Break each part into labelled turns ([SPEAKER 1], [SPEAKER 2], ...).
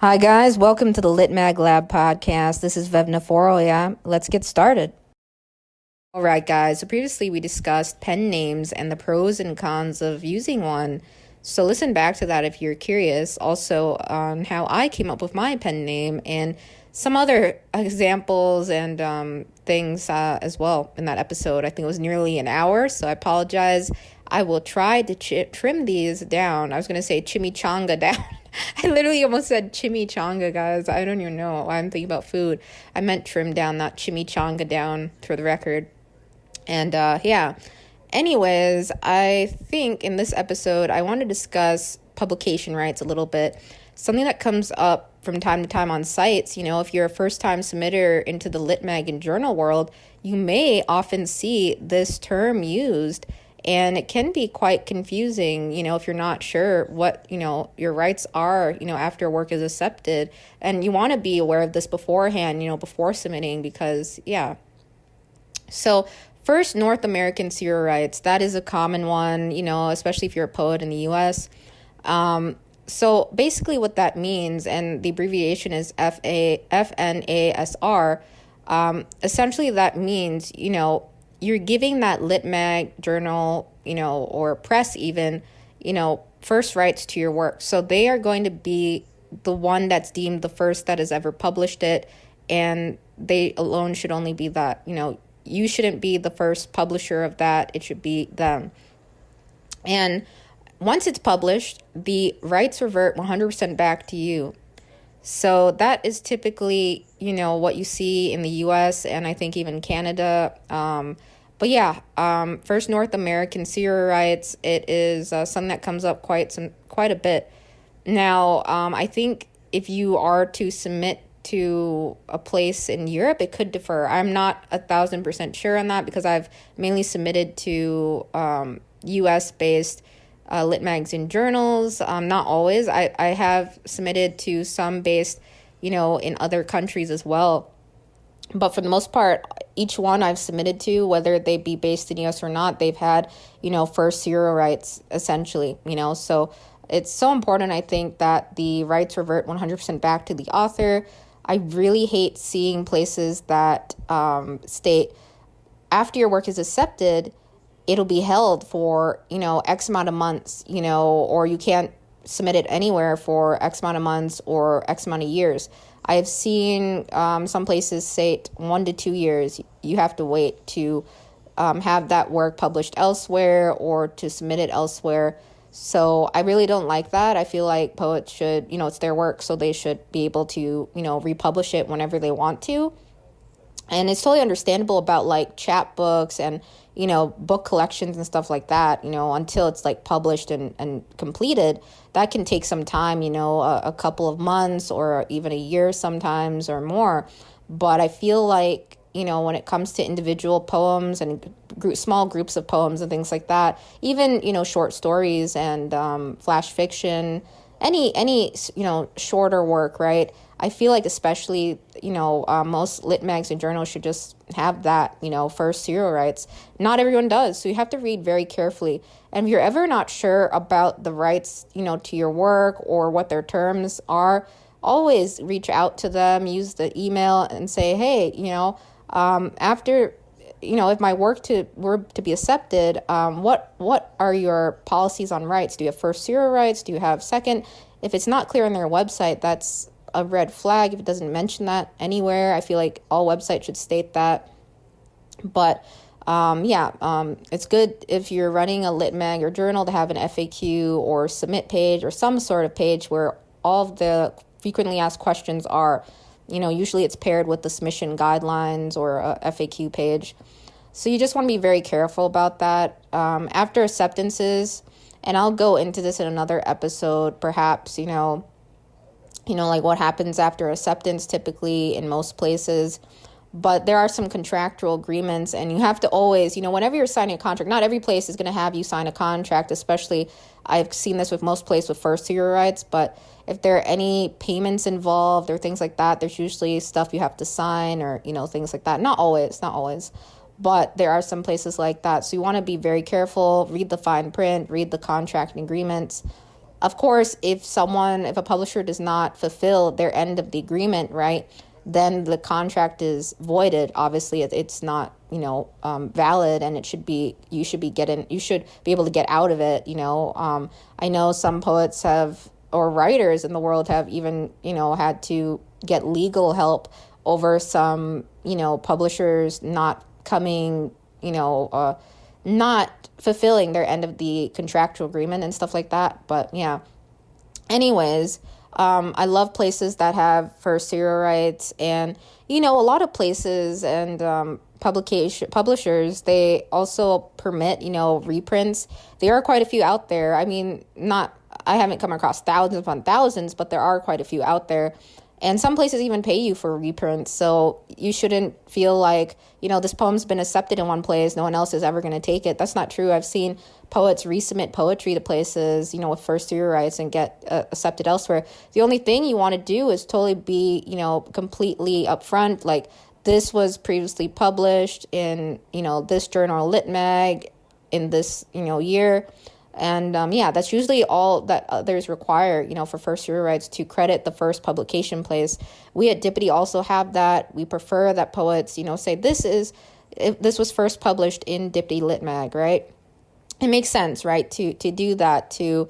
[SPEAKER 1] Hi, guys. Welcome to the Lit Mag Lab podcast. This is Vevna Forrow. Yeah, let's get started. All right, guys. So previously we discussed pen names and the pros and cons of using one. So listen back to that if you're curious. Also on how I came up with my pen name and some other examples and things as well in that episode. I think it was nearly an hour, so I apologize. I will try to trim these down. I was going to say chimichanga down. I literally almost said chimichanga, guys. I don't even know why I'm thinking about food. I meant trim down, not chimichanga down, for the record. And yeah. Anyways, I think in this episode, I want to discuss publication rights a little bit. Something that comes up from time to time on sites. If you're a first-time submitter into the Lit Mag and journal world, you may often see this term used. And it can be quite confusing, if you're not sure what, your rights are, after work is accepted. And you want to be aware of this beforehand, before submitting because, yeah. So first, North American serial rights. That is a common one, especially if you're a poet in the U.S. So basically what that means, and the abbreviation is FNASR, essentially that means, you're giving that lit mag journal, or press even, first rights to your work. So they are going to be the one that's deemed the first that has ever published it. And they alone should only be that, you shouldn't be the first publisher of that. It should be them. And once it's published, the rights revert 100% back to you. So that is typically, what you see in the U.S. and I think even Canada. But yeah, first North American serial rights, it is something that comes up quite a bit. Now, I think if you are to submit to a place in Europe, it could differ. I'm not 1,000% sure on that because I've mainly submitted to U.S.-based lit magazine journals. Not always. I have submitted to some based, in other countries as well. But for the most part, each one I've submitted to, whether they be based in US or not, they've had, first serial rights, essentially, So it's so important, I think, that the rights revert 100% back to the author. I really hate seeing places that state after your work is accepted, it'll be held for, X amount of months, or you can't submit it anywhere for X amount of months or X amount of years. I've seen some places say 1 to 2 years. You have to wait to have that work published elsewhere or to submit it elsewhere. So I really don't like that. I feel like poets should, it's their work, so they should be able to, republish it whenever they want to. And it's totally understandable about like chapbooks and, book collections and stuff like that, until it's like published and completed. That can take some time, a couple of months or even a year sometimes or more. But I feel like, when it comes to individual poems and small groups of poems and things like that, even, short stories and flash fiction, any shorter work, right? I feel like especially, most lit mags and journals should just have that, first serial rights. Not everyone does, so you have to read very carefully. And if you're ever not sure about the rights, to your work or what their terms are, always reach out to them, use the email and say, hey, after, if my work were to be accepted, what are your policies on rights? Do you have first serial rights? Do you have second? If it's not clear on their website, that's a red flag. If it doesn't mention that anywhere, I feel like all websites should state that. But it's good if you're running a lit mag or journal to have an FAQ or submit page or some sort of page where all of the frequently asked questions are. Usually it's paired with the submission guidelines or a FAQ page. So you just want to be very careful about that. After acceptances, and I'll go into this in another episode, perhaps, like what happens after acceptance typically in most places. But there are some contractual agreements, and you have to always, whenever you're signing a contract, not every place is going to have you sign a contract, especially I've seen this with most places with first serial rights, but if there are any payments involved or things like that, there's usually stuff you have to sign or, things like that. Not always, but there are some places like that. So you want to be very careful, read the fine print, read the contract and agreements. Of course, if a publisher does not fulfill their end of the agreement, right, then the contract is voided. Obviously, it's not, valid, and you should be able to get out of it. I know some poets have, or writers in the world have even, had to get legal help over some, publishers not coming, not fulfilling their end of the contractual agreement and stuff like that. But yeah, anyways, I love places that have first serial rights, and a lot of places and publishers, they also permit reprints. There are quite a few out there. I mean, I haven't come across thousands upon thousands, but there are quite a few out there. And some places even pay you for reprints. So you shouldn't feel like, this poem's been accepted in one place, no one else is ever going to take it. That's not true. I've seen poets resubmit poetry to places, with first serial rights and get accepted elsewhere. The only thing you want to do is totally be, completely upfront. Like, this was previously published in, this journal, Lit Mag, in this, year. And that's usually all that others require, for first serial rights, to credit the first publication place. We at Dippity also have that. We prefer that poets, say this was first published in Dippity Lit Mag, right? It makes sense, right, to do that, to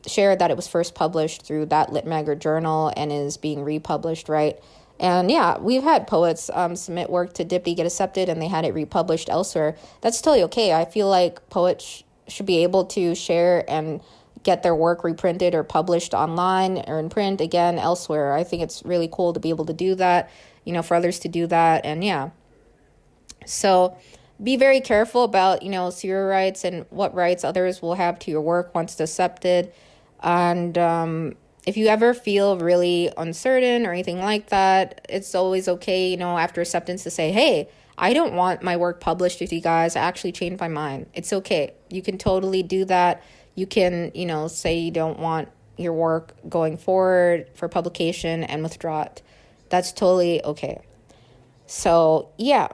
[SPEAKER 1] share that it was first published through that Lit Mag or journal and is being republished, right? And yeah, we've had poets submit work to Dippity, get accepted, and they had it republished elsewhere. That's totally okay. I feel like poets should be able to share and get their work reprinted or published online or in print again elsewhere. I think it's really cool to be able to do that, for others to do that. And yeah, so be very careful about, serial rights and what rights others will have to your work once it's accepted. And if you ever feel really uncertain or anything like that, it's always okay, after acceptance to say, hey, I don't want my work published with you guys. I actually changed my mind. It's okay. You can totally do that. You can, say you don't want your work going forward for publication and withdraw it. That's totally okay. So, yeah.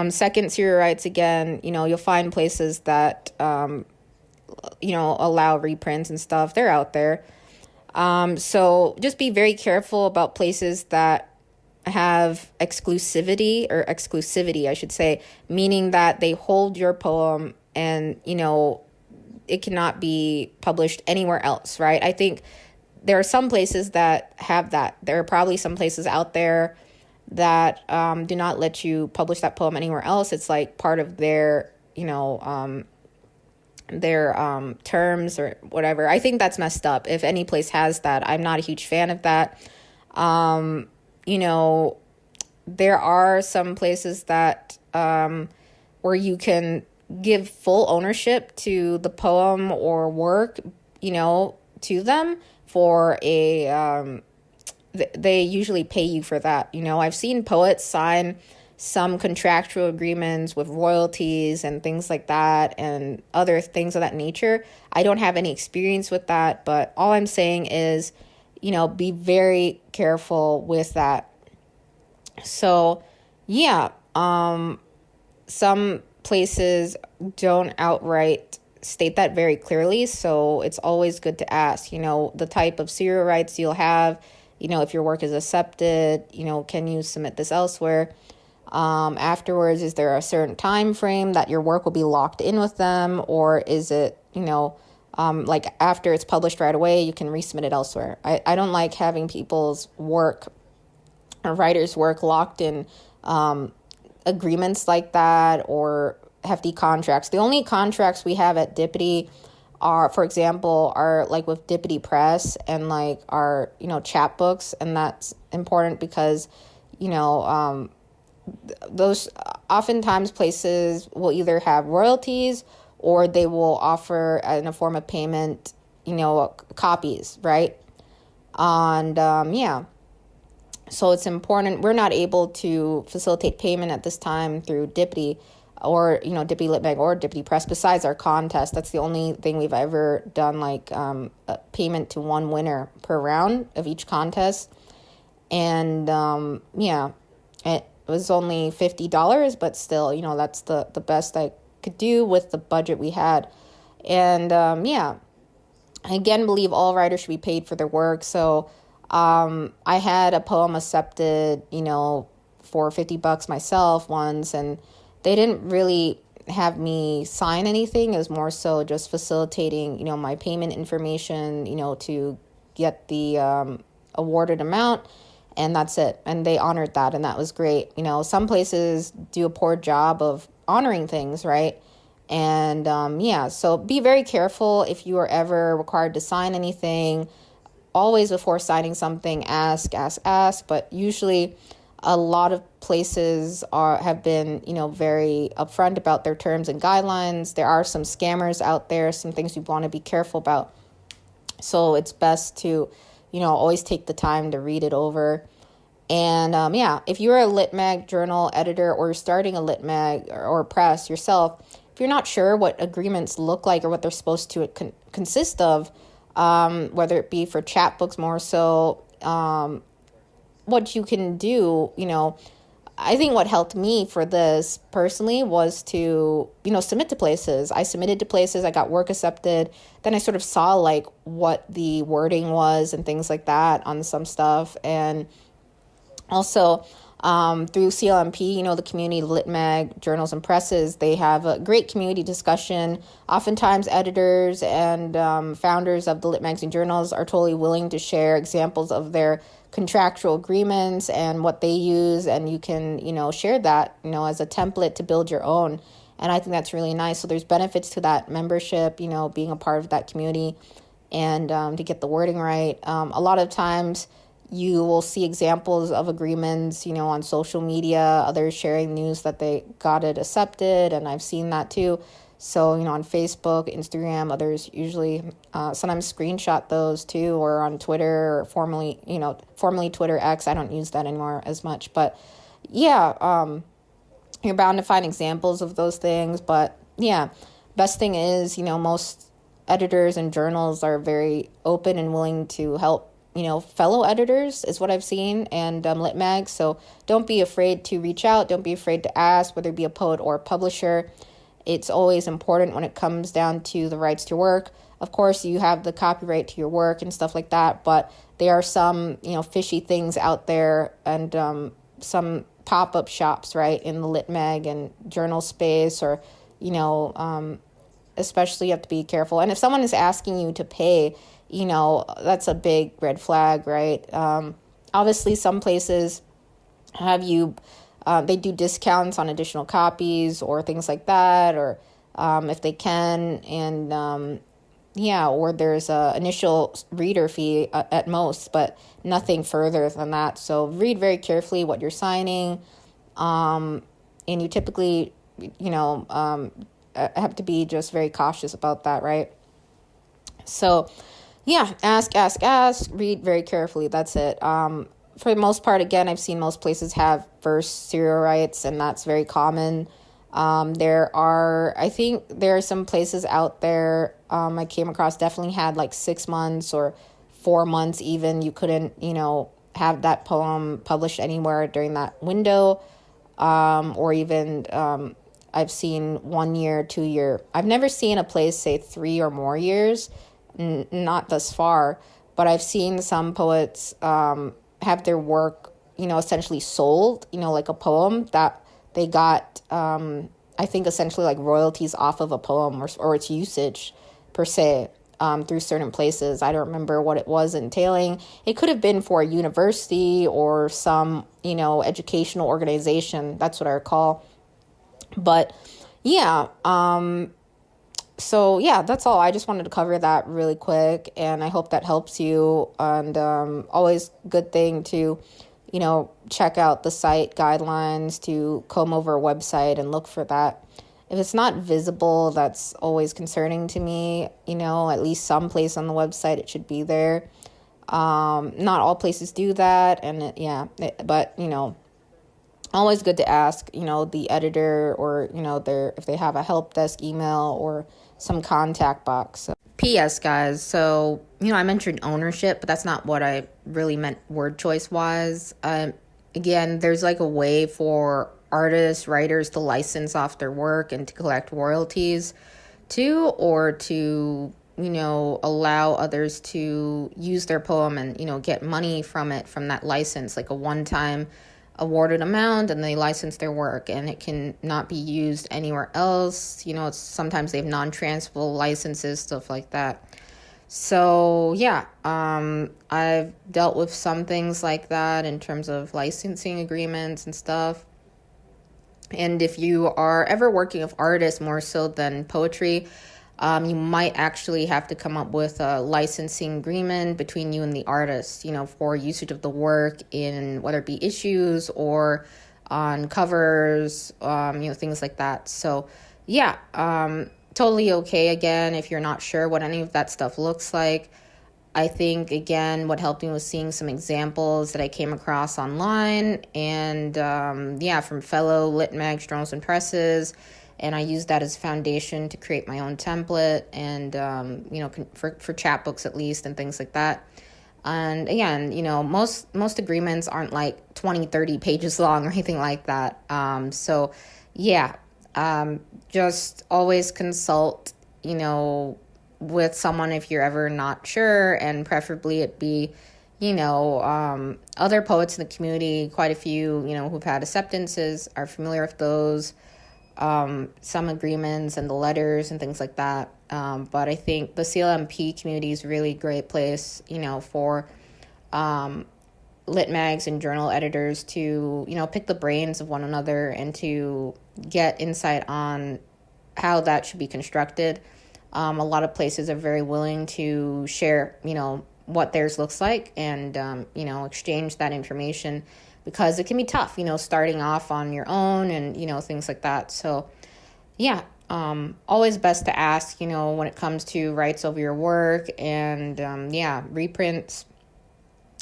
[SPEAKER 1] Second, serial rights, again, you'll find places that, allow reprints and stuff. They're out there. So just be very careful about places that have exclusivity, I should say, meaning that they hold your poem and, it cannot be published anywhere else, right? I think there are some places that have that. There are probably some places out there that do not let you publish that poem anywhere else. It's like part of their, terms or whatever. I think that's messed up. If any place has that, I'm not a huge fan of that. There are some places that where you can give full ownership to the poem or work, to them for a, they usually pay you for that. I've seen poets sign some contractual agreements with royalties and things like that and other things of that nature. I don't have any experience with that, but all I'm saying is, be very careful with that. So, yeah, some places don't outright state that very clearly, so it's always good to ask, the type of serial rights you'll have, if your work is accepted, can you submit this elsewhere? Afterwards, is there a certain time frame that your work will be locked in with them, or is it, like after it's published right away, you can resubmit it elsewhere? I don't like having people's work or writers' work locked in agreements like that or hefty contracts. The only contracts we have at Dippity are, for example, are like with Dippity Press and like our, chapbooks. And that's important because, those oftentimes places will either have royalties or they will offer in a form of payment, copies, right? And yeah, so it's important. We're not able to facilitate payment at this time through Dippity or, Dippity Lit Mag or Dippity Press besides our contest. That's the only thing we've ever done, like a payment to one winner per round of each contest. And yeah, it was only $50, but still, that's the best I could do with the budget we had. And yeah, I again believe all writers should be paid for their work. So I had a poem accepted, for $50 myself once, and they didn't really have me sign anything. It was more so just facilitating, my payment information, to get the awarded amount, and that's it. And they honored that, and that was great. Some places do a poor job of honoring things, right? And so be very careful if you are ever required to sign anything. Always before signing something, ask. But usually a lot of places have been, very upfront about their terms and guidelines. There are some scammers out there, some things you want to be careful about. So it's best to, always take the time to read it over. And if you're a lit mag journal editor, or you're starting a lit mag or press yourself, if you're not sure what agreements look like or what they're supposed to consist of, whether it be for chapbooks more so, what you can do, I think what helped me for this personally was to, submit to places. I submitted to places, I got work accepted. Then I sort of saw like what the wording was and things like that on some stuff. And also, through CLMP, the community lit mag journals and presses, they have a great community discussion. Oftentimes editors and founders of the lit magazine journals are totally willing to share examples of their contractual agreements and what they use, and you can share that as a template to build your own. And I think that's really nice. So there's benefits to that membership, being a part of that community, and to get the wording right. A lot of times you will see examples of agreements, on social media, others sharing news that they got it accepted, and I've seen that too. So, on Facebook, Instagram, others usually sometimes screenshot those too, or on Twitter, or formerly Twitter X. I don't use that anymore as much, but you're bound to find examples of those things. But best thing is, most editors and journals are very open and willing to help fellow editors, is what I've seen, and lit mag. So don't be afraid to reach out. Don't be afraid to ask, whether it be a poet or a publisher. It's always important when it comes down to the rights to work. Of course, you have the copyright to your work and stuff like that, but there are some, fishy things out there, and some pop-up shops, right, in the lit mag and journal space, or, especially you have to be careful. And if someone is asking you to pay, that's a big red flag, right? Obviously, some places have you, they do discounts on additional copies or things like that, or if they can, and or there's a initial reader fee at most, but nothing further than that. So read very carefully what you're signing, and you typically, have to be just very cautious about that, right? So ask, read very carefully. That's it. For the most part, again, I've seen most places have verse serial rights, and that's very common. I think there are some places out there I came across definitely had like 6 months or 4 months even. You couldn't, have that poem published anywhere during that window, or even I've seen 1 year, 2 year. I've never seen a place say 3 or more years. Not thus far, but I've seen some poets have their work, essentially sold, like a poem that they got, I think essentially like royalties off of a poem, or its usage per se, through certain places. I don't remember what it was entailing. It could have been for a university or some, educational organization. That's what I recall. But so that's all. I just wanted to cover that really quick, and I hope that helps you. And always good thing to, check out the site guidelines, to comb over a website and look for that. If it's not visible, that's always concerning to me. At least some place on the website, it should be there. Not all places do that, and but always good to ask, the editor, or, if they have a help desk email or some contact box. So. P.S. guys, so, I mentioned ownership, but that's not what I really meant word choice wise. Again, there's like a way for artists, writers to license off their work and to collect royalties too, or to, allow others to use their poem and, get money from it, from that license, like a one-time awarded amount, and they license their work, and it can not be used anywhere else. Sometimes they have non-transferable licenses, stuff like that. So yeah, I've dealt with some things like that in terms of licensing agreements and stuff. And if you are ever working with artists more so than poetry, you might actually have to come up with a licensing agreement between you and the artist, for usage of the work in whether it be issues or on covers, things like that. So yeah, totally okay. Again, if you're not sure what any of that stuff looks like, I think, again, what helped me was seeing some examples that I came across online and, from fellow lit mags, journals, and presses. And I used that as foundation to create my own template and, for chapbooks at least and things like that. And again, most agreements aren't like 20, 30 pages long or anything like that. So yeah, just always consult, with someone if you're ever not sure, and preferably it be, other poets in the community. Quite a few, who've had acceptances are familiar with those, some agreements and the letters and things like that. But I think the CLMP community is a really great place, for lit mags and journal editors to, pick the brains of one another and to get insight on how that should be constructed. A lot of places are very willing to share, what theirs looks like and, exchange that information, because it can be tough, starting off on your own and, things like that. So yeah, always best to ask, when it comes to rights over your work and, reprints.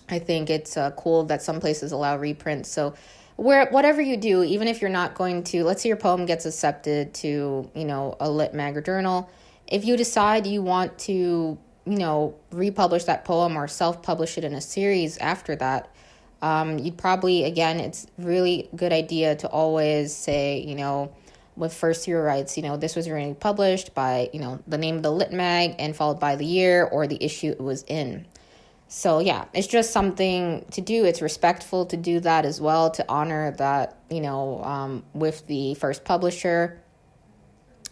[SPEAKER 1] I think it's cool that some places allow reprints. So whatever you do, even if you're not going to, let's say your poem gets accepted to, a lit mag or journal, if you decide you want to, republish that poem or self-publish it in a series after that, you'd probably, again, it's really good idea to always say, with first year rights, this was originally published by, the name of the lit mag and followed by the year or the issue it was in. So yeah, it's just something to do. It's respectful to do that as well, to honor that, with the first publisher.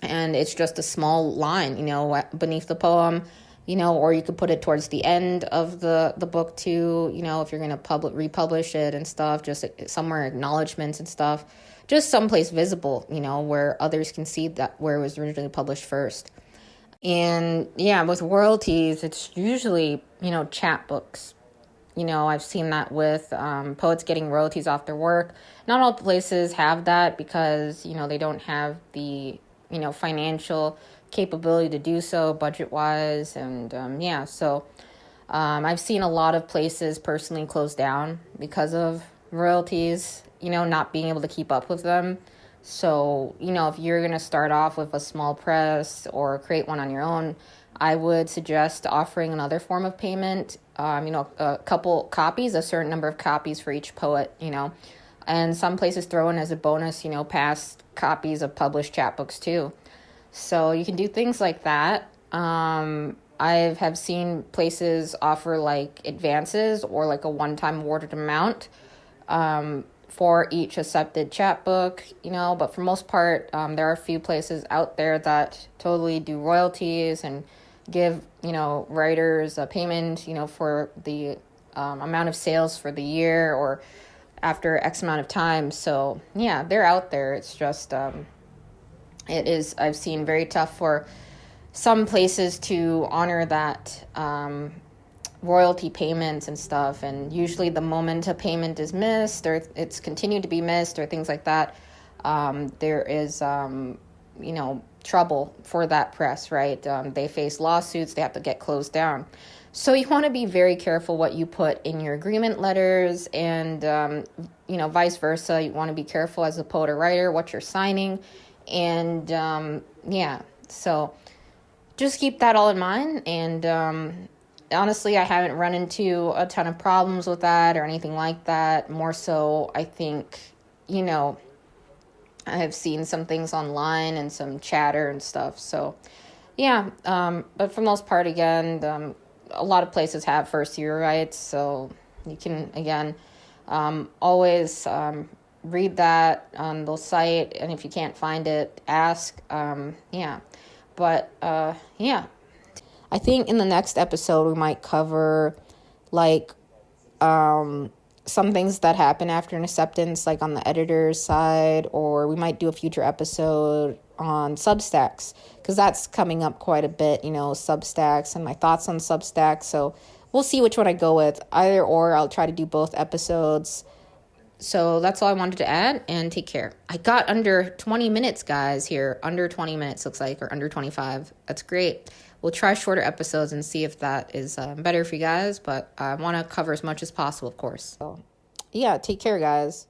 [SPEAKER 1] And it's just a small line, beneath the poem, or you could put it towards the end of the book too, if you're going to republish it and stuff, just somewhere acknowledgments and stuff, just someplace visible, where others can see that where it was originally published first. And yeah, with royalties, it's usually, chapbooks. I've seen that with poets getting royalties off their work. Not all places have that because, they don't have the, financial capability to do so budget-wise. And so I've seen a lot of places personally close down because of royalties, not being able to keep up with them. So, if you're going to start off with a small press or create one on your own, I would suggest offering another form of payment, a couple copies, a certain number of copies for each poet, and some places throw in as a bonus, past copies of published chapbooks too. So you can do things like that. I have seen places offer like advances or like a one-time awarded amount, for each accepted chapbook, but for most part, there are a few places out there that totally do royalties and give, writers a payment, for the amount of sales for the year or after X amount of time. So yeah, they're out there. It's just, it is, I've seen very tough for some places to honor that, royalty payments and stuff, and usually the moment a payment is missed or it's continued to be missed or things like that, there is trouble for that press, right? They face lawsuits, they have to get closed down. So you want to be very careful what you put in your agreement letters, and vice versa. You want to be careful as a poet or writer what you're signing, and so just keep that all in mind. And honestly, I haven't run into a ton of problems with that or anything like that. More so, I think, I have seen some things online and some chatter and stuff. So, Yeah, but for the most part, again, a lot of places have first year rights, so you can, again, always read that on the site, and if you can't find it, ask. Yeah, but yeah. I think in the next episode, we might cover like some things that happen after an acceptance, like on the editor's side, or we might do a future episode on Substacks, because that's coming up quite a bit, Substacks and my thoughts on Substacks. So we'll see which one I go with. Either or, I'll try to do both episodes. So that's all I wanted to add, and take care. I got under 20 minutes, guys, here. Under 20 minutes, looks like, or under 25. That's great. We'll try shorter episodes and see if that is better for you guys, but I want to cover as much as possible, of course. So, yeah, take care, guys.